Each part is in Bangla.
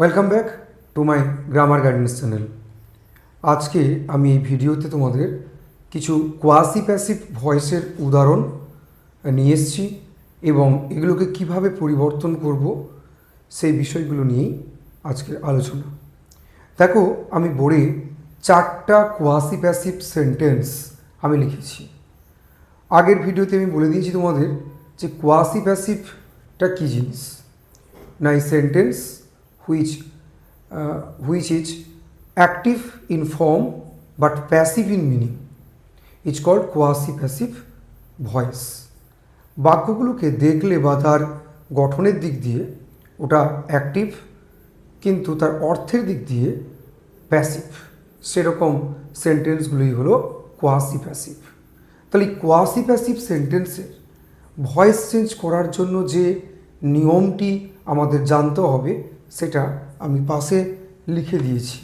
Welcome back to my grammar guidance channel. আজকে আমি এই ভিডিওতে তোমাদের কিছু কোয়াসি প্যাসিভ ভয়েসের উদাহরণ নিয়ে এসেছি এবং এগুলোকে কিভাবে পরিবর্তন করব সেই বিষয়গুলো নিয়েই আজকের আলোচনা। দেখো, আমি বোর্ডে 4টা কোয়াসি প্যাসিভ সেন্টেন্স আমি লিখেছি। আগের ভিডিওতে আমি বলে দিয়েছি তোমাদের যে কোয়াসি প্যাসিভটা কী জিনিস। না, এই sentence which is active in form but passive in meaning is called quasi-passive voice. বাক্যগুলোকে দেখলে বা তার গঠনের দিক দিয়ে ওটা অ্যাক্টিভ, কিন্তু তার অর্থের দিক দিয়ে প্যাসিভ। সেরকম সেন্টেন্সগুলোই হলো কোয়াসি প্যাসিভ। তাহলে কোয়াসি প্যাসিভ সেন্টেন্সের ভয়েস চেঞ্জ করার জন্য যে নিয়মটি আমাদের জানতে হবে সেটা আমি পাশে লিখে দিয়েছি।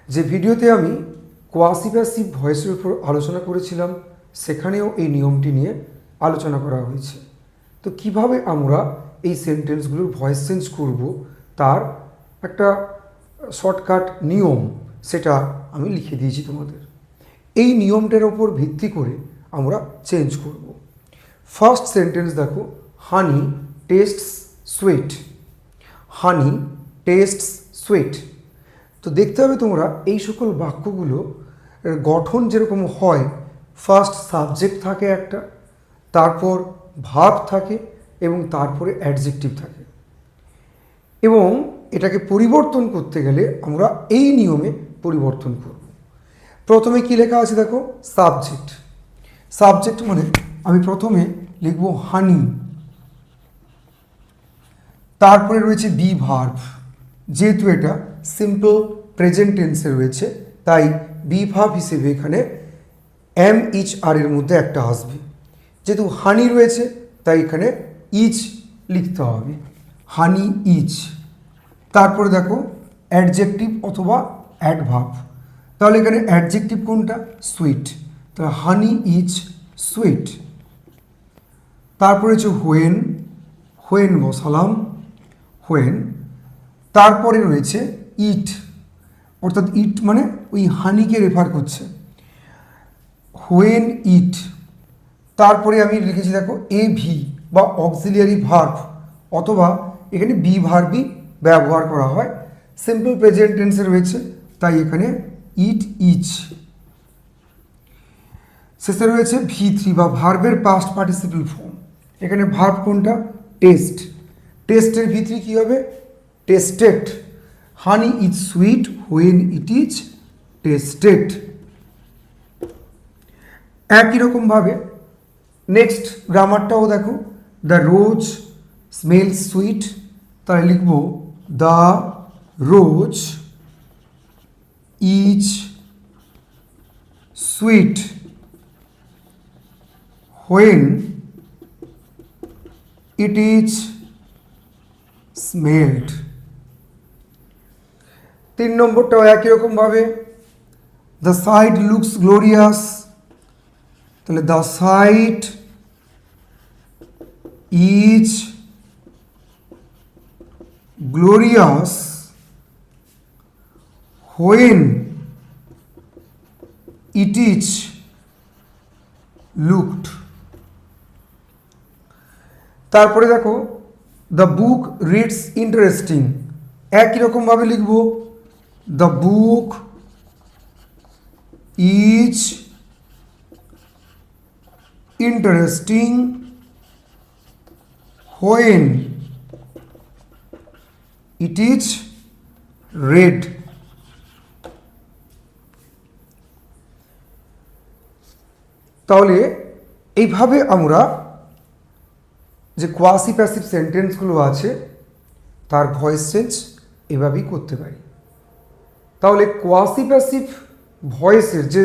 যে ভিডিওতে আমি কোয়াসি প্যাসিভ ভয়েসের উপর আলোচনা করেছিলাম সেখানেও এই নিয়মটি নিয়ে আলোচনা করা হয়েছে। তো কিভাবে আমরা এই সেন্টেন্সগুলোর ভয়েস চেঞ্জ করব তার একটা শর্টকাট নিয়ম সেটা আমি লিখে দিয়েছি তোমাদের। এই নিয়মটার ওপর ভিত্তি করে আমরা চেঞ্জ করব। ফার্স্ট সেন্টেন্স দেখো, হানি টেস্টস সুইট। হানি টেস্টস সুইট। তো দেখতে হবে তোমরা এই সকল বাক্যগুলো গঠন যেরকম হয়, ফার্স্ট সাবজেক্ট থাকে একটা, তারপর ভার্ব থাকে এবং তারপরে অ্যাডজেক্টিভ থাকে। এবং এটাকে পরিবর্তন করতে গেলে আমরা এই নিয়মে পরিবর্তন করব। প্রথমে কি লেখা আছে দেখো, সাবজেক্ট। সাবজেক্ট মানে আমি প্রথমে লিখব হানি, তারপরে রয়েছে বি ভার্ব। যেহেতু এটা সিম্পল প্রেজেন্ট টেন্সে রয়েছে তাই বি ভার্ব হিসেবে এখানে এম ইচ আর এর মধ্যে একটা আসবে। যেহেতু হানি রয়েছে তাই এখানে ইচ লিখতে হবে, হানি ইচ। তারপরে দেখো অ্যাডজেক্টিভ অথবা অ্যাডভার্ব। তাহলে এখানে অ্যাডজেক্টিভ কোনটা? সুইট। তাহলে হানি ইচ সুইট। তারপরে হচ্ছে হোয়েন, হোয়েন বসালাম, হোয়েন। তারপরে রয়েছে ইট, অর্থাৎ ইট মানে ওই হানিকে রেফার করছে, হোয়েন ইট। তারপরে আমি লিখেছি দেখো এ ভি বা অক্সিলিয়ারি ভার্ব, অথবা এখানে বি ভার্বই ব্যবহার করা হয়। সিম্পল প্রেজেন্ট টেন্সে রয়েছে তাই এখানে ইট ইচ। শেষে রয়েছে ভি থ্রি বা ভার্বের পাস্ট পার্টিসিপল ফর্ম। এখানে ভার্ব কোনটা? টেস্ট। টেস্টের ভি থ্রি কী হবে? Tasted. Honey is sweet when it is tasted. একই রকমভাবে নেক্সট গ্রামারটাও দেখো, দ্য রোজ স্মেলস সুইট। তাহলে লিখব the rose is sweet when it is smelled. 3 নম্বরটাও একই রকমভাবে, দ্য সাইট লুকস গ্লোরিয়াস। তাহলে the sight is glorious when it is looked. তারপরে দেখো দ্য বুক রিডস ইন্টারেস্টিং। একই রকমভাবে লিখব the book is interesting when it is read. তাহলে এইভাবে আমরা যে কোয়াসি প্যাসিভ সেন্টেন্সগুলো আছে তার ভয়েস চেঞ্জ এভাবেই করতে পারি। তাহলে কোয়াসি প্যাসিভ ভয়েসের যে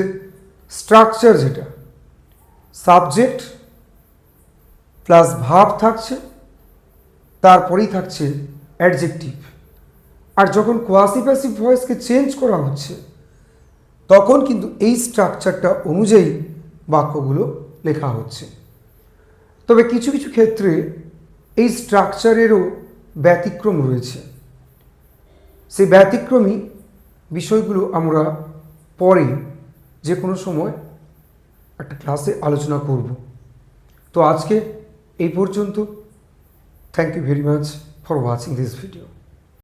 স্ট্রাকচার, যেটা সাবজেক্ট প্লাস ভার্ব থাকছে, তারপরেই থাকছে অ্যাডজেক্টিভ। আর যখন কোয়াসি প্যাসিভ ভয়েসকে চেঞ্জ করা হচ্ছে তখন কিন্তু এই স্ট্রাকচারটা অনুযায়ী বাক্যগুলো লেখা হচ্ছে। তবে কিছু কিছু ক্ষেত্রে এই স্ট্রাকচারেরও ব্যতিক্রম রয়েছে। সেই ব্যতিক্রমী বিষয়গুলো আমরা পরে যে কোনো সময় একটা ক্লাসে আলোচনা করব। তো আজকে এই পর্যন্ত। Thank you very much for watching this video.